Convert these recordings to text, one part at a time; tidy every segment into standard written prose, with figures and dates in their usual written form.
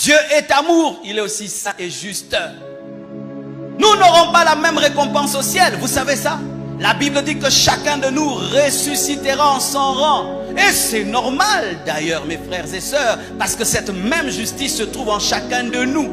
Dieu est amour, il est aussi saint et juste. Nous n'aurons pas la même récompense au ciel, vous savez ça? La Bible dit que chacun de nous ressuscitera en son rang. Et c'est normal d'ailleurs, mes frères et sœurs, parce que cette même justice se trouve en chacun de nous.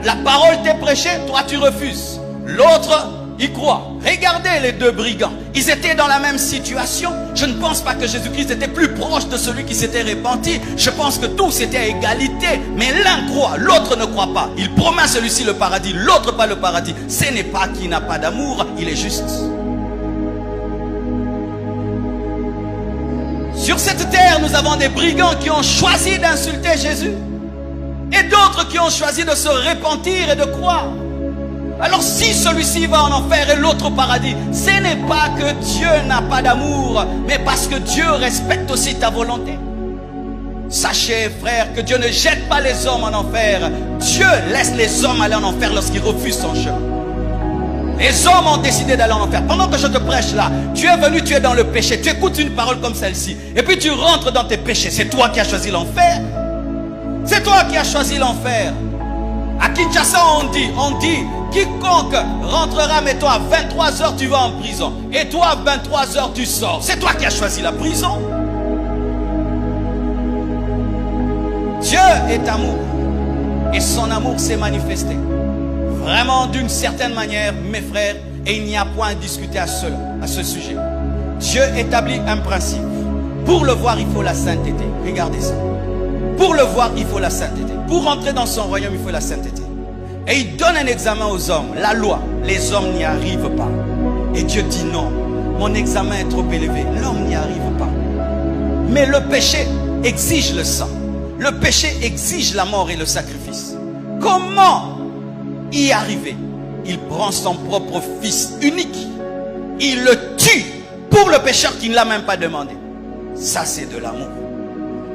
La parole t'est prêchée, toi tu refuses. L'autre, il croit. Regardez les deux brigands. Ils étaient dans la même situation. Je ne pense pas que Jésus-Christ était plus proche de celui qui s'était repenti. Je pense que tous étaient à égalité. Mais l'un croit, l'autre ne croit pas. Il promet à celui-ci le paradis, l'autre pas le paradis. Ce n'est pas qu'il n'a pas d'amour, il est juste. Sur cette terre, nous avons des brigands qui ont choisi d'insulter Jésus. Et d'autres qui ont choisi de se repentir et de croire. Alors si celui-ci va en enfer et l'autre au paradis, ce n'est pas que Dieu n'a pas d'amour, mais parce que Dieu respecte aussi ta volonté. Sachez, frères, que Dieu ne jette pas les hommes en enfer. Dieu laisse les hommes aller en enfer lorsqu'ils refusent son chemin. Les hommes ont décidé d'aller en enfer. Pendant que je te prêche là, tu es venu, tu es dans le péché, tu écoutes une parole comme celle-ci, et puis tu rentres dans tes péchés. C'est toi qui as choisi l'enfer. C'est toi qui as choisi l'enfer. À Kinshasa, on dit, quiconque rentrera, mais toi, à 23 h, tu vas en prison. Et toi, à 23 h, tu sors. C'est toi qui as choisi la prison. Dieu est amour. Et son amour s'est manifesté. Vraiment, d'une certaine manière, mes frères, et il n'y a point à discuter à ce sujet. Dieu établit un principe. Pour le voir, il faut la sainteté. Regardez ça. Pour le voir, il faut la sainteté. Pour entrer dans son royaume, il faut la sainteté. Et il donne un examen aux hommes. La loi, les hommes n'y arrivent pas. Et Dieu dit non, mon examen est trop élevé. L'homme n'y arrive pas. Mais le péché exige le sang. Le péché exige la mort et le sacrifice. Comment y arriver? Il prend son propre fils unique. Il le tue pour le pécheur qui ne l'a même pas demandé. Ça, c'est de l'amour.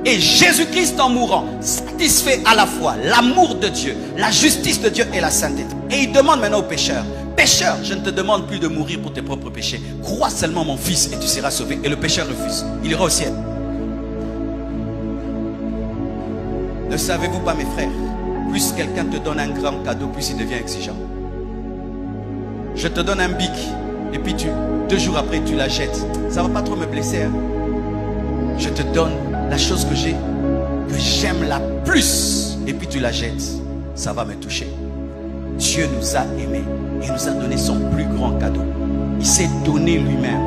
Et Jésus-Christ en mourant satisfait à la fois l'amour de Dieu, la justice de Dieu et la sainteté. Et il demande maintenant aux pécheurs: pécheur, je ne te demande plus de mourir pour tes propres péchés. Crois seulement mon fils et tu seras sauvé. Et le pécheur refuse. Il ira au ciel. Ne savez-vous pas, mes frères, plus quelqu'un te donne un grand cadeau, plus il devient exigeant. Je te donne un bic et puis 2 jours après tu la jettes. Ça ne va pas trop me blesser, hein? Je te donne la chose que j'aime la plus, et puis tu la jettes, ça va me toucher. Dieu nous a aimés et nous a donné son plus grand cadeau. Il s'est donné lui-même.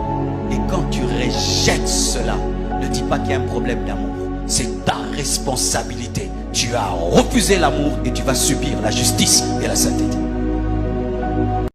Et quand tu rejettes cela, ne dis pas qu'il y a un problème d'amour. C'est ta responsabilité. Tu as refusé l'amour et tu vas subir la justice et la sainteté.